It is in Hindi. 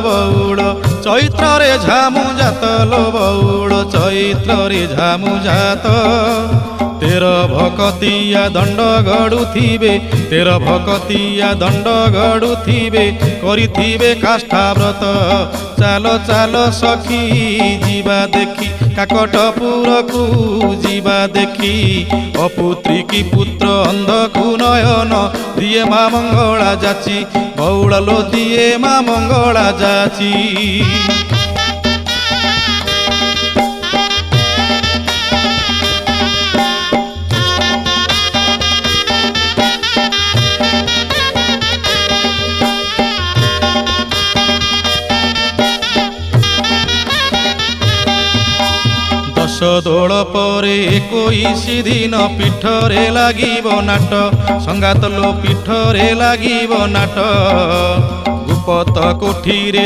बौड़ चैत्र रे झामु जात लो बौड़ चैत्र रे झामु जात तेर भकतिया दंड गड़ुथिबे तेर भकतिया दंड गड़ुथिबे करिथिबे काष्ठा व्रत चालो चालो सखी जीवा देखी काकटपुर को जीवा देखी अपुत्री की पुत्र अंधकु नयन दिए माँ मंगला जाची बौड़लो दिए माँ मंगला जाची। दश दोल पर 21 दिन पीठरे लागिब नाट संगात लो पीठरे लागिब नाट गुपत कोठी रे